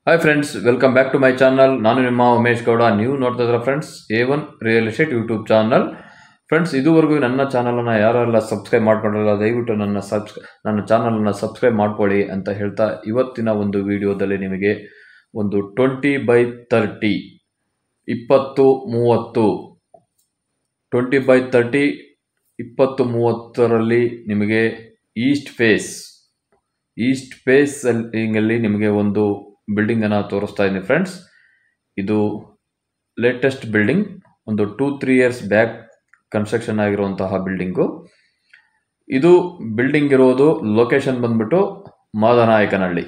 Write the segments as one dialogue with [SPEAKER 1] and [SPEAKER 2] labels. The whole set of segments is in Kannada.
[SPEAKER 1] Hi friends, welcome back to my channel. ನಾನು ನಿಮ್ಮ ಉಮೇಶ್ ಗೌಡ. ನೀವು ನೋಡ್ತಾ ಇದ್ದೀರಾ friends A1 real estate YouTube channel. Friends, ಇದುವರೆಗೂ ನನ್ನ ಚಾನಲನ್ನು ಯಾರೆಲ್ಲ ಸಬ್ಸ್ಕ್ರೈಬ್ ಮಾಡ್ಕೊಂಡಿಲ್ಲ ದಯವಿಟ್ಟು ನನ್ನ ಚಾನಲನ್ನು ಸಬ್ಸ್ಕ್ರೈಬ್ ಮಾಡ್ಕೊಳ್ಳಿ ಅಂತ ಹೇಳ್ತಾ, ಇವತ್ತಿನ ಒಂದು ವಿಡಿಯೋದಲ್ಲಿ ನಿಮಗೆ ಒಂದು 20/30 20-30 20/30 20-30ರಲ್ಲಿ ನಿಮಗೆ ಈಸ್ಟ್ ಫೇಸ್ ಅಲ್ಲಿ ನಿಮಗೆ ಒಂದು ಬಿಲ್ಡಿಂಗ್ ಅನ್ನು ತೋರಿಸ್ತಾ ಇದ್ದೀನಿ ಫ್ರೆಂಡ್ಸ್. ಇದು ಲೇಟೆಸ್ಟ್ ಬಿಲ್ಡಿಂಗ್, ಒಂದು 2-3 ಇಯರ್ಸ್ ಬ್ಯಾಕ್ ಕನ್ಸ್ಟ್ರಕ್ಷನ್ ಆಗಿರುವಂತಹ ಬಿಲ್ಡಿಂಗು. ಇದು ಬಿಲ್ಡಿಂಗ್ ಇರೋದು ಲೊಕೇಶನ್ ಬಂದ್ಬಿಟ್ಟು ಮಾದನಾಯಕನಹಳ್ಳಿ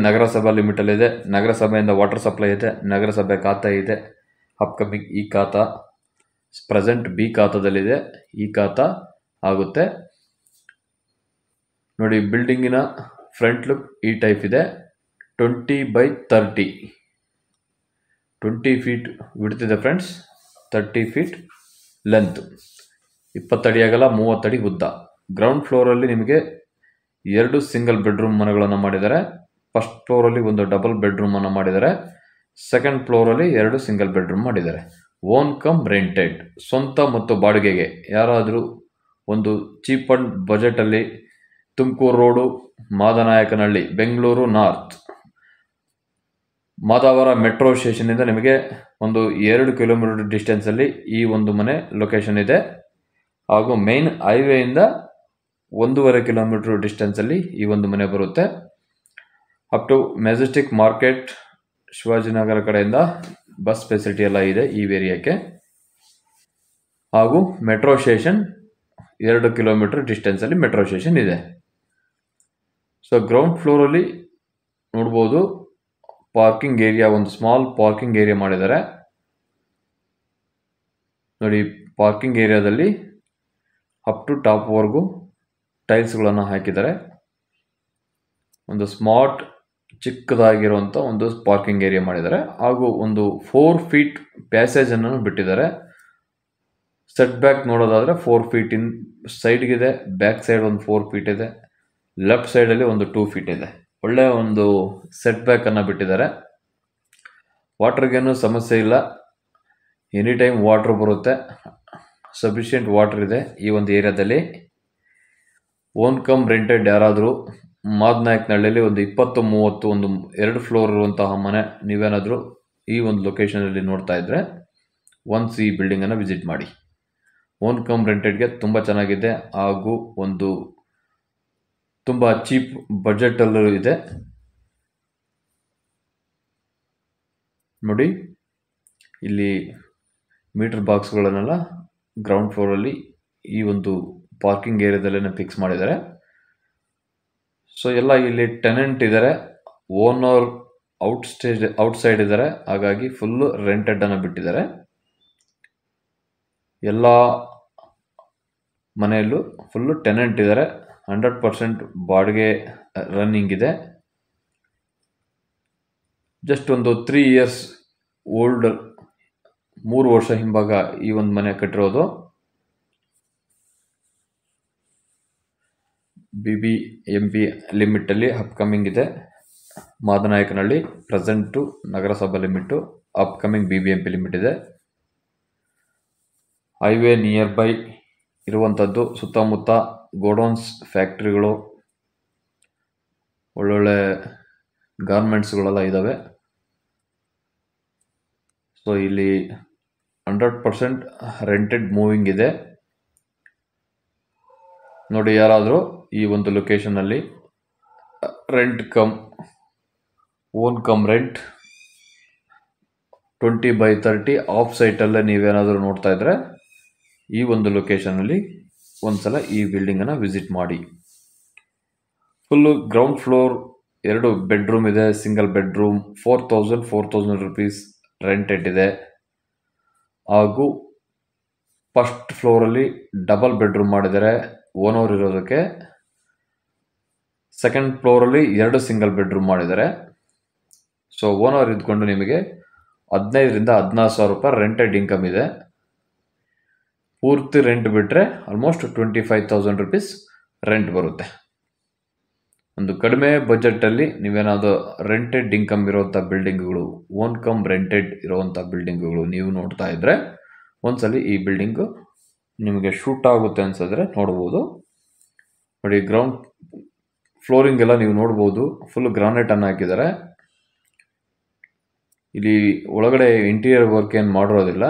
[SPEAKER 1] ನಗರಸಭಾ ಲಿಮಿಟಲ್ಲಿದೆ. ನಗರಸಭೆಯಿಂದ ವಾಟರ್ ಸಪ್ಲೈ ಇದೆ, ನಗರಸಭೆ ಖಾತೆ ಇದೆ. ಅಪ್ಕಮಿಂಗ್ ಈ ಖಾತಾ ಪ್ರೆಸೆಂಟ್ ಬಿ ಖಾತಾದಲ್ಲಿದೆ. ಈ ಖಾತಾ ಆಗುತ್ತೆ ನೋಡಿ. ಬಿಲ್ಡಿಂಗಿನ ಫ್ರಂಟ್ ಲುಕ್ ಈ ಟೈಪ್ ಇದೆ. 20/30 20 ಫೀಟ್ ವಿಡ್ತ್ ಇದೆ ಫ್ರೆಂಡ್ಸ್, 30 ಫೀಟ್ ಲೆಂತ್, 20 ಅಡಿ ಅಗಲ, 30 ಅಡಿ ಉದ್ದ. ಗ್ರೌಂಡ್ ಫ್ಲೋರಲ್ಲಿ ನಿಮಗೆ 2 ಸಿಂಗಲ್ ಬೆಡ್ರೂಮ್ ಮನೆಗಳನ್ನು ಮಾಡಿದ್ದಾರೆ. ಫಸ್ಟ್ ಫ್ಲೋರಲ್ಲಿ ಒಂದು ಡಬಲ್ ಬೆಡ್ರೂಮ್ ಅನ್ನು ಮಾಡಿದ್ದಾರೆ. ಸೆಕೆಂಡ್ ಫ್ಲೋರಲ್ಲಿ 2 ಸಿಂಗಲ್ ಬೆಡ್ರೂಮ್ ಮಾಡಿದ್ದಾರೆ. ಓನ್ ಕಮ್ ರೆಂಟೆಡ್, ಸ್ವಂತ ಮತ್ತು ಬಾಡಿಗೆಗೆ ಯಾರಾದರೂ ಒಂದು ಚೀಪ್ ಅಂಡ್ ಬಜೆಟಲ್ಲಿ Tumakuru road, Madanayakanahalli, Bengaluru north, Madavara metro ಸ್ಟೇಷನಿಂದ ನಿಮಗೆ ಒಂದು 2 ಕಿಲೋಮೀಟರ್ ಡಿಸ್ಟೆನ್ಸಲ್ಲಿ ಈ ಒಂದು ಮನೆ ಲೊಕೇಶನ್ ಇದೆ. ಹಾಗೂ ಮೇನ್ ಹೈವೇಯಿಂದ 1.5 ಕಿಲೋಮೀಟರ್ ಡಿಸ್ಟೆನ್ಸಲ್ಲಿ ಈ ಒಂದು ಮನೆ ಬರುತ್ತೆ. Up to Majestic market, Shivajinagar ಕಡೆಯಿಂದ ಬಸ್ ಫೆಸಿಲಿಟಿ ಎಲ್ಲ ಇದೆ ಈ ಏರಿಯಾಕ್ಕೆ. ಹಾಗೂ ಮೆಟ್ರೋ ಸ್ಟೇಷನ್ 2 ಕಿಲೋಮೀಟರ್ ಡಿಸ್ಟೆನ್ಸಲ್ಲಿ ಮೆಟ್ರೋ ಸ್ಟೇಷನ್ ಇದೆ. ಸೊ ಗ್ರೌಂಡ್ ಫ್ಲೋರಲ್ಲಿ ನೋಡ್ಬೋದು, ಪಾರ್ಕಿಂಗ್ ಏರಿಯಾ, ಒಂದು ಸ್ಮಾಲ್ ಪಾರ್ಕಿಂಗ್ ಏರಿಯಾ ಮಾಡಿದ್ದಾರೆ ನೋಡಿ. ಪಾರ್ಕಿಂಗ್ ಏರಿಯಾದಲ್ಲಿ ಅಪ್ ಟು ಟಾಪ್ವರೆಗೂ ಟೈಲ್ಸ್ಗಳನ್ನು ಹಾಕಿದ್ದಾರೆ. ಒಂದು ಸ್ಮಾರ್ಟ್ ಚಿಕ್ಕದಾಗಿರುವಂಥ ಒಂದು ಪಾರ್ಕಿಂಗ್ ಏರಿಯಾ ಮಾಡಿದ್ದಾರೆ. ಹಾಗೂ ಒಂದು 4 ಫೀಟ್ ಪ್ಯಾಸೇಜನ್ನು ಬಿಟ್ಟಿದ್ದಾರೆ. ಸೆಟ್ ಬ್ಯಾಕ್ ನೋಡೋದಾದರೆ 4 ಫೀಟ್ ಇನ್ ಸೈಡ್ಗಿದೆ, ಬ್ಯಾಕ್ ಸೈಡ್ ಒಂದು 4 ಫೀಟ್ ಇದೆ, ಲೆಫ್ಟ್ ಸೈಡಲ್ಲಿ ಒಂದು 2 ಫೀಟ್ ಇದೆ. ಒಳ್ಳೆಯ ಒಂದು ಸೆಟ್ ಬ್ಯಾಕನ್ನು ಬಿಟ್ಟಿದ್ದಾರೆ. ವಾಟರ್ಗೇನು ಸಮಸ್ಯೆ ಇಲ್ಲ, ಎನಿ ಟೈಮ್ ವಾಟ್ರ್ ಬರುತ್ತೆ, ಸಫಿಷಿಯೆಂಟ್ ವಾಟರ್ ಇದೆ ಈ ಒಂದು ಏರಿಯಾದಲ್ಲಿ. ಓನ್ ಕಮ್ ರೆಂಟೆಡ್ ಯಾರಾದರೂ ಮಾದನಾಯಕನಹಳ್ಳಿಯಲ್ಲಿ ಒಂದು 20-30 ಒಂದು 2 ಫ್ಲೋರ್ ಇರುವಂತಹ ಮನೆ ನೀವೇನಾದರೂ ಈ ಒಂದು ಲೊಕೇಶನಲ್ಲಿ ನೋಡ್ತಾ ಇದ್ದರೆ ಒನ್ಸ್ ಈ ಬಿಲ್ಡಿಂಗನ್ನು ವಿಸಿಟ್ ಮಾಡಿ. ಓನ್ ಕಮ್ ರೆಂಟೆಡ್ಗೆ ತುಂಬ ಚೆನ್ನಾಗಿದೆ. ಹಾಗೂ ಒಂದು ತುಂಬ ಚೀಪ್ ಬಜೆಟಲ್ಲೂ ಇದೆ ನೋಡಿ. ಇಲ್ಲಿ ಮೀಟರ್ ಬಾಕ್ಸ್ಗಳನ್ನೆಲ್ಲ ಗ್ರೌಂಡ್ ಫ್ಲೋರಲ್ಲಿ ಈ ಒಂದು ಪಾರ್ಕಿಂಗ್ ಏರಿಯಾದಲ್ಲೇ ಫಿಕ್ಸ್ ಮಾಡಿದ್ದಾರೆ. ಸೊ ಎಲ್ಲ ಇಲ್ಲಿ ಟೆನೆಂಟ್ ಇದ್ದಾರೆ, ಓನರ್ ಔಟ್ಸೈಡ್ ಇದ್ದಾರೆ. ಹಾಗಾಗಿ ಫುಲ್ಲು ರೆಂಟೆಡನ್ನು ಬಿಟ್ಟಿದ್ದಾರೆ. ಎಲ್ಲ ಮನೆಯಲ್ಲೂ ಫುಲ್ಲು ಟೆನೆಂಟ್ ಇದ್ದಾರೆ. 100% ಬಾಡಿಗೆ ರನ್ನಿಂಗ್ ಇದೆ. ಜಸ್ಟ್ ಒಂದು 3 ಇಯರ್ಸ್ ಓಲ್ಡ್, 3 ವರ್ಷ ಹಿಂಭಾಗ ಈ ಒಂದು ಮನೆ ಕಟ್ಟಿರೋದು. BBMP ಲಿಮಿಟಲ್ಲಿ ಅಪ್ಕಮಿಂಗ್ ಇದೆ. ಮಾದನಾಯಕನಹಳ್ಳಿ ಪ್ರೆಸೆಂಟು ನಗರಸಭಾ ಲಿಮಿಟು, ಅಪ್ಕಮಿಂಗ್ BBMP ಲಿಮಿಟ್ ಇದೆ. ಹೈವೇ ನಿಯರ್ ಬೈ ಇರುವಂಥದ್ದು. ಸುತ್ತಮುತ್ತ ಗೋಡೌನ್ಸ್, ಫ್ಯಾಕ್ಟ್ರಿಗಳು, ಒಳ್ಳೊಳ್ಳೆ ಗಾರ್ಮೆಂಟ್ಸ್ಗಳೆಲ್ಲ ಇದ್ದಾವೆ. ಸೊ ಇಲ್ಲಿ 100% ರೆಂಟೆಡ್ ಮೂವಿಂಗ್ ಇದೆ ನೋಡಿ. ಯಾರಾದರೂ ಈ ಒಂದು ಲೊಕೇಶನಲ್ಲಿ ಓನ್ ಕಮ್ ರೆಂಟ್ 20/30 ಆಫ್ ಸೈಟಲ್ಲೇ ನೀವೇನಾದರೂ ನೋಡ್ತಾ ಇದ್ದರೆ ಈ ಒಂದು ಲೊಕೇಶನಲ್ಲಿ ಒಂದ್ಸಲ ಈ ಬಿಲ್ಡಿಂಗನ್ನು ವಿಸಿಟ್ ಮಾಡಿ. ಫುಲ್ಲು ಗ್ರೌಂಡ್ ಫ್ಲೋರ್, 2 ಬೆಡ್ರೂಮ್ ಇದೆ, ಸಿಂಗಲ್ ಬೆಡ್ರೂಮ್, 4,000 rupees ರೆಂಟೆಡ್ ಇದೆ. ಹಾಗೂ ಫಸ್ಟ್ ಫ್ಲೋರಲ್ಲಿ ಡಬಲ್ ಬೆಡ್ರೂಮ್ ಮಾಡಿದ್ದಾರೆ ಓನರ್ ಇರೋದಕ್ಕೆ. ಸೆಕೆಂಡ್ ಫ್ಲೋರಲ್ಲಿ 2 ಸಿಂಗಲ್ ಬೆಡ್ರೂಮ್ ಮಾಡಿದ್ದಾರೆ. ಸೊ ಓನರ್ ಇದ್ಕೊಂಡು ನಿಮಗೆ 15,000-16,000 ರೂಪಾಯಿ ರೆಂಟೆಡ್ ಇನ್ಕಮ್ ಇದೆ. ಪೂರ್ತಿ ರೆಂಟ್ ಬಿಟ್ಟರೆ ಆಲ್ಮೋಸ್ಟ್ 25,000 rupees ರೆಂಟ್ ಬರುತ್ತೆ. ಒಂದು ಕಡಿಮೆ ಬಜೆಟಲ್ಲಿ ನೀವೇನಾದರೂ ರೆಂಟೆಡ್ ಇನ್ಕಮ್ ಇರುವಂಥ ಬಿಲ್ಡಿಂಗ್ಗಳು, ಓನ್ ಕಮ್ ರೆಂಟೆಡ್ ಇರುವಂಥ ಬಿಲ್ಡಿಂಗ್ಗಳು ನೀವು ನೋಡ್ತಾ ಇದ್ದರೆ ಒಂದ್ಸಲಿ ಈ ಬಿಲ್ಡಿಂಗು ನಿಮಗೆ ಶೂಟ್ ಆಗುತ್ತೆ ಅನ್ಸಿದ್ರೆ ನೋಡ್ಬೋದು. ನೋಡಿ, ಗ್ರೌಂಡ್ ಫ್ಲೋರಿಂಗ್ ಎಲ್ಲ ನೀವು ನೋಡ್ಬೋದು, ಫುಲ್ ಗ್ರಾನೈಟನ್ನು ಹಾಕಿದ್ದಾರೆ. ಇಲ್ಲಿ ಒಳಗಡೆ ಇಂಟೀರಿಯರ್ ವರ್ಕ್ ಏನು ಮಾಡಿರೋದಿಲ್ಲ,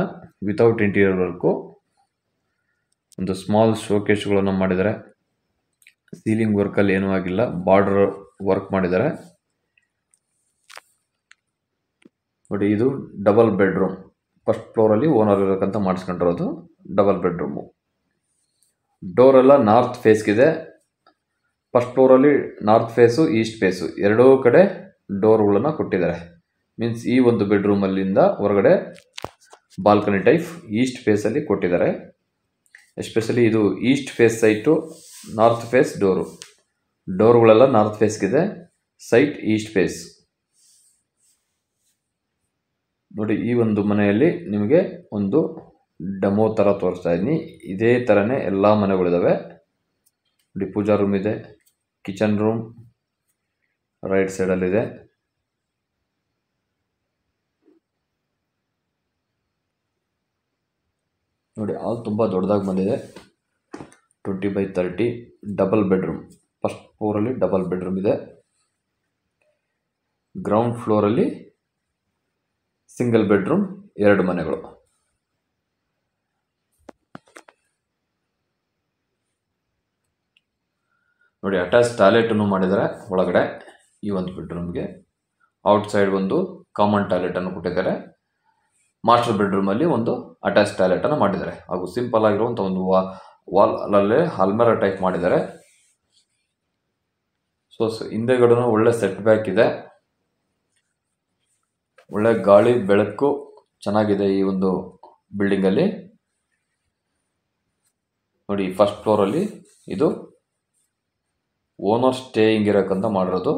[SPEAKER 1] ವಿತೌಟ್ ಇಂಟೀರಿಯರ್ ವರ್ಕು. ಒಂದು ಸ್ಮಾಲ್ ಶೋಕೇಶ್ಗಳನ್ನು ಮಾಡಿದ್ದಾರೆ. ಸೀಲಿಂಗ್ ವರ್ಕಲ್ಲಿ ಏನೂ ಆಗಿಲ್ಲ, ಬಾರ್ಡರ್ ವರ್ಕ್ ಮಾಡಿದ್ದಾರೆ. ನೋಡಿ, ಇದು ಡಬಲ್ ಬೆಡ್ರೂಮ್. ಫಸ್ಟ್ ಫ್ಲೋರಲ್ಲಿ ಓನರ್ ಇರೋಕ್ಕಂತ ಮಾಡಿಸ್ಕೊಂಡಿರೋದು ಡಬಲ್ ಬೆಡ್ರೂಮು. ಡೋರೆಲ್ಲ ನಾರ್ತ್ ಫೇಸ್ಗಿದೆ. ಫಸ್ಟ್ ಫ್ಲೋರಲ್ಲಿ ನಾರ್ತ್ ಫೇಸು, ಈಸ್ಟ್ ಫೇಸು ಎರಡೂ ಕಡೆ ಡೋರ್ಗಳನ್ನು ಕೊಟ್ಟಿದ್ದಾರೆ. ಮೀನ್ಸ್ ಈ ಒಂದು ಬೆಡ್ರೂಮಲ್ಲಿಂದ ಹೊರಗಡೆ ಬಾಲ್ಕನಿ ಟೈಪ್ ಈಸ್ಟ್ ಫೇಸಲ್ಲಿ ಕೊಟ್ಟಿದ್ದಾರೆ. ಎಸ್ಪೆಷಲಿ ಇದು east face site, north face ಡೋರ್ಗಳೆಲ್ಲ ನಾರ್ತ್ ಫೇಸ್ಗಿದೆ, ಸೈಟ್ ಈಸ್ಟ್ ಫೇಸ್. ನೋಡಿ, ಈ ಒಂದು ಮನೆಯಲ್ಲಿ ನಿಮಗೆ ಒಂದು ಡೆಮೋ ಥರ ತೋರಿಸ್ತಾ ಇದ್ದೀನಿ. ಇದೇ ಥರನೇ ಎಲ್ಲ ಮನೆಗಳಿದ್ದಾವೆ. ನೋಡಿ, ಪೂಜಾ ರೂಮ್ ಇದೆ, ಕಿಚನ್ ರೂಮ್ ರೈಟ್ ಸೈಡಲ್ಲಿದೆ. ನೋಡಿ, ಹಾಲ್ ತುಂಬ ದೊಡ್ಡದಾಗಿ ಬಂದಿದೆ. 20x30 double bedroom. ಫಸ್ಟ್ ಫ್ಲೋರಲ್ಲಿ ಡಬಲ್ ಬೆಡ್ರೂಮ್ ಇದೆ. ಗ್ರೌಂಡ್ ಫ್ಲೋರಲ್ಲಿ ಸಿಂಗಲ್ ಬೆಡ್ರೂಮ್, 2 ಮನೆಗಳು. ನೋಡಿ, ಅಟ್ಯಾಚ್ ಟಾಯ್ಲೆಟನ್ನು ಮಾಡಿದ್ದಾರೆ ಒಳಗಡೆ ಈ ಒಂದು ಬೆಡ್ರೂಮ್ಗೆ. ಔಟ್ಸೈಡ್ ಒಂದು ಕಾಮನ್ ಟಾಯ್ಲೆಟನ್ನು ಕೊಟ್ಟಿದ್ದಾರೆ. ಮಾಸ್ಟರ್ ಬೆಡ್ರೂಮಲ್ಲಿ ಒಂದು ಅಟ್ಯಾಚ್ ಟಾಯ್ಲೆಟನ್ನು ಮಾಡಿದ್ದಾರೆ. ಹಾಗೂ ಸಿಂಪಲ್ ಆಗಿರುವಂಥ ಒಂದು ವಾಲಲ್ಲೇ ಅಲ್ಮೇರಾ ಟೈಪ್ ಮಾಡಿದ್ದಾರೆ. ಸೊ ಹಿಂದೆಗಡೆನೂ ಒಳ್ಳೆ ಸೆಟ್ ಬ್ಯಾಕ್ ಇದೆ. ಒಳ್ಳೆ ಗಾಳಿ ಬೆಳಕು ಚೆನ್ನಾಗಿದೆ ಈ ಒಂದು ಬಿಲ್ಡಿಂಗಲ್ಲಿ. ನೋಡಿ, ಫಸ್ಟ್ ಫ್ಲೋರಲ್ಲಿ ಇದು ಓನರ್ ಸ್ಟೇಯಿಂಗ್ ಇರೋಕ್ಕಂತ ಮಾಡಿರೋದು.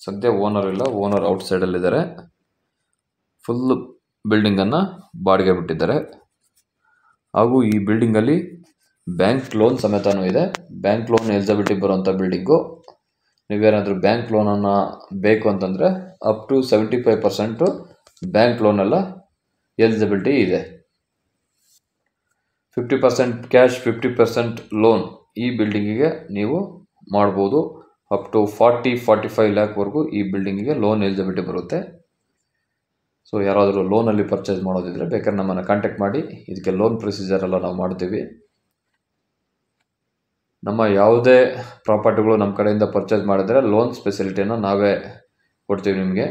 [SPEAKER 1] ಸದ್ಯ ಓನರ್ ಇಲ್ಲ, ಓನರ್ ಔಟ್ಸೈಡಲ್ಲಿದ್ದಾರೆ. ಫುಲ್ ಬಿಲ್ಡಿಂಗನ್ನು ಬಾಡಿಗೆ ಬಿಟ್ಟಿದ್ದಾರೆ. ಹಾಗೂ ಈ ಬಿಲ್ಡಿಂಗಲ್ಲಿ ಬ್ಯಾಂಕ್ ಲೋನ್ ಸಮೇತನೂ ಇದೆ. ಬ್ಯಾಂಕ್ ಲೋನ್ ಎಲಿಜಿಬಿಲಿಟಿ ಬರುವಂಥ ಬಿಲ್ಡಿಂಗು. ನೀವೇನಾದರೂ ಬ್ಯಾಂಕ್ ಲೋನನ್ನು ಬೇಕು ಅಂತಂದರೆ ಅಪ್ ಟು 75% ಬ್ಯಾಂಕ್ ಲೋನೆಲ್ಲ ಎಲಿಜಿಬಿಲಿಟಿ ಇದೆ. 50% ಕ್ಯಾಶ್, 50% ಲೋನ್ ಈ ಬಿಲ್ಡಿಂಗಿಗೆ ನೀವು ಮಾಡ್ಬೋದು. ಅಪ್ ಟು 40-45 ಲ್ಯಾಕ್ವರೆಗೂ ಈ ಬಿಲ್ಡಿಂಗಿಗೆ ಲೋನ್ ಎಲಿಜಿಬಿಲಿಟಿ ಬರುತ್ತೆ. ಸೊ ಯಾರಾದರೂ ಲೋನಲ್ಲಿ ಪರ್ಚೇಸ್ ಮಾಡೋದಿದ್ರೆ ಬೇಕಾದ್ರೆ ನಮ್ಮನ್ನು ಕಾಂಟ್ಯಾಕ್ಟ್ ಮಾಡಿ. ಇದಕ್ಕೆ ಲೋನ್ ಪ್ರೊಸೀಜರ್ ಎಲ್ಲ ನಾವು ಮಾಡ್ತೀವಿ. ನಮ್ಮ ಯಾವುದೇ ಪ್ರಾಪರ್ಟಿಗಳು ನಮ್ಮ ಕಡೆಯಿಂದ ಪರ್ಚೇಸ್ ಮಾಡಿದ್ರೆ ಲೋನ್ ಫೆಸಿಲಿಟಿಯನ್ನು ನಾವೇ ಕೊಡ್ತೀವಿ ನಿಮಗೆ.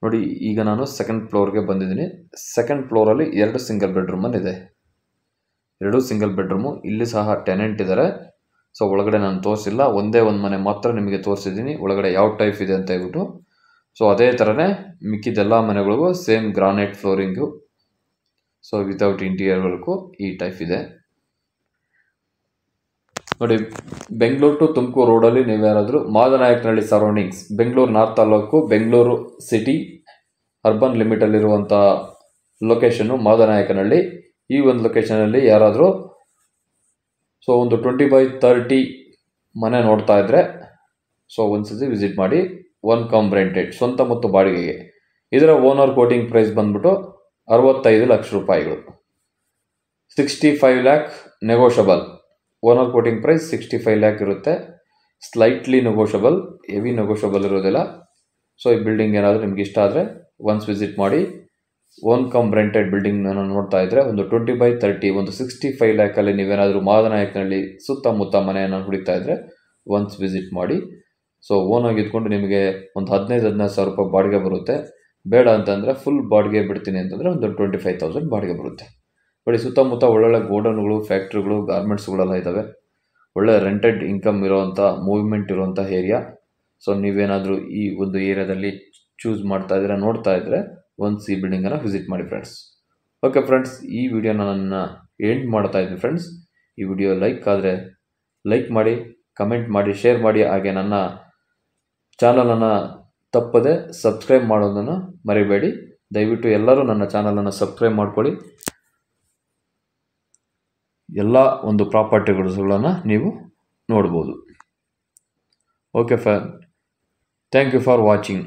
[SPEAKER 1] ನೋಡಿ, ಈಗ ನಾನು ಸೆಕೆಂಡ್ ಫ್ಲೋರ್ಗೆ ಬಂದಿದ್ದೀನಿ. ಸೆಕೆಂಡ್ ಫ್ಲೋರಲ್ಲಿ 2 ಸಿಂಗಲ್ ಬೆಡ್ರೂಮಲ್ಲಿದೆ. 2 ಸಿಂಗಲ್ ಬೆಡ್ರೂಮು. ಇಲ್ಲಿ ಸಹ ಟೆನೆಂಟ್ ಇದ್ದಾರೆ. ಸೊ ಒಳಗಡೆ ನಾನು ತೋರಿಸಿಲ್ಲ, ಒಂದೇ ಒಂದು ಮನೆ ಮಾತ್ರ ನಿಮಗೆ ತೋರಿಸಿದ್ದೀನಿ ಒಳಗಡೆ ಯಾವ ಟೈಪ್ ಇದೆ ಅಂತ ಹೇಳ್ಬಿಟ್ಟು. ಸೊ ಅದೇ ಥರನೇ ಮಿಕ್ಕಿದೆಲ್ಲ ಮನೆಗಳಿಗೂ same granite flooring. So without interior work ಈ ಟೈಪ್ ಇದೆ. ನೋಡಿ, ಬೆಂಗಳೂರು ಟು ತುಮಕೂರು ರೋಡಲ್ಲಿ ನೀವ್ಯಾರಾದರೂ Madanayakanahalli surroundings, Bengaluru north taluk, Bengaluru city urban ಲಿಮಿಟಲ್ಲಿರುವಂಥ ಲೊಕೇಶನ್ನು ಮಾದನಾಯಕನಹಳ್ಳಿ. ಈ ಒಂದು ಲೊಕೇಶನಲ್ಲಿ ಯಾರಾದರೂ ಸೊ ಒಂದು 20x30 ಮನೆ ನೋಡ್ತಾ ಇದ್ದರೆ ಸೊ ಒಂದ್ಸತಿ ವಿಸಿಟ್ ಮಾಡಿ. ಒನ್ ಕಮ್ ರೆಂಟೆಡ್, ಸ್ವಂತ ಮತ್ತು ಬಾಡಿಗೆಗೆ. ಇದರ ಓನರ್ ಕೋಟಿಂಗ್ ಪ್ರೈಸ್ ಬಂದ್ಬಿಟ್ಟು 65 ಲಕ್ಷ ರೂಪಾಯಿಗಳು. 65 lakh negotiable. Owner quoting price 65 lakh ಇರುತ್ತೆ. ಸ್ಲೈಟ್ಲಿ ನೆಗೋಷಬಲ್, ಹೆವಿ ನೆಗೋಷಬಲ್ ಇರೋದಿಲ್ಲ. ಸೊ ಈ ಬಿಲ್ಡಿಂಗ್ ಏನಾದರೂ ನಿಮ್ಗೆ ಇಷ್ಟ ಆದರೆ ಒನ್ಸ್ ವಿಸಿಟ್ ಮಾಡಿ. ಓನ್ ಕಮ್ ರೆಂಟೆಡ್ ಬಿಲ್ಡಿಂಗ್ ನೋಡ್ತಾ ಇದ್ದರೆ ಒಂದು 20x30, ಒಂದು 65 ಲ್ಯಾಕಲ್ಲಿ ನೀವೇನಾದರೂ ಮಾದನಾಯಕನಹಳ್ಳಿ ಸುತ್ತಮುತ್ತ ಮನೆಯನ್ನು ಹುಡುಕ್ತಾ ಇದ್ದರೆ ಒನ್ಸ್ ವಿಸಿಟ್ ಮಾಡಿ. ಸೊ ಓನಾಗಿ ಇದ್ಕೊಂಡು ನಿಮಗೆ ಒಂದು 15,000 ಸಾವಿರ ರೂಪಾಯಿ ಬಾಡಿಗೆ ಬರುತ್ತೆ. ಬೇಡ ಅಂತಂದರೆ ಫುಲ್ ಬಾಡಿಗೆ ಬಿಡ್ತೀನಿ ಅಂತಂದರೆ ಒಂದು 25,000 ಬಾಡಿಗೆ ಬರುತ್ತೆ. ನೋಡಿ, ಸುತ್ತಮುತ್ತ ಒಳ್ಳೊಳ್ಳೆ ಗೋಡನ್ಗಳು, ಫ್ಯಾಕ್ಟ್ರಿಗಳು, ಗಾರ್ಮೆಂಟ್ಸ್ಗಳೆಲ್ಲ ಇದ್ದಾವೆ. ಒಳ್ಳೆ ರೆಂಟೆಡ್ ಇನ್ಕಮ್ ಇರೋವಂಥ, ಮೂವ್ಮೆಂಟ್ ಇರೋವಂಥ ಏರಿಯಾ. ಸೊ ನೀವೇನಾದರೂ ಈ ಒಂದು ಏರಿಯಾದಲ್ಲಿ ಚೂಸ್ ಮಾಡ್ತಾ ಇದ್ರೆ, ನೋಡ್ತಾ ಇದ್ದರೆ ಒನ್ಸ್ ಈ ಬಿಲ್ಡಿಂಗನ್ನು ವಿಸಿಟ್ ಮಾಡಿ ಫ್ರೆಂಡ್ಸ್. ಓಕೆ ಫ್ರೆಂಡ್ಸ್, ಈ ವಿಡಿಯೋನ ನಾನು ಎಂಡ್ ಮಾಡ್ತಾ ಇದ್ದೀನಿ ಫ್ರೆಂಡ್ಸ್. ಈ ವಿಡಿಯೋ ಲೈಕ್ ಆದರೆ ಲೈಕ್ ಮಾಡಿ, ಕಮೆಂಟ್ ಮಾಡಿ, ಶೇರ್ ಮಾಡಿ. ಹಾಗೆ ನನ್ನ ಚಾನಲನ್ನು ತಪ್ಪದೆ ಸಬ್ಸ್ಕ್ರೈಬ್ ಮಾಡೋದನ್ನು ಮರಿಬೇಡಿ. ದಯವಿಟ್ಟು ಎಲ್ಲರೂ ನನ್ನ ಚಾನಲನ್ನು ಸಬ್ಸ್ಕ್ರೈಬ್ ಮಾಡ್ಕೊಳ್ಳಿ. ಎಲ್ಲ ಒಂದು ಪ್ರಾಪರ್ಟಿಗಳನ್ನು ನೀವು ನೋಡ್ಬೋದು. Okay friend, thank you for watching.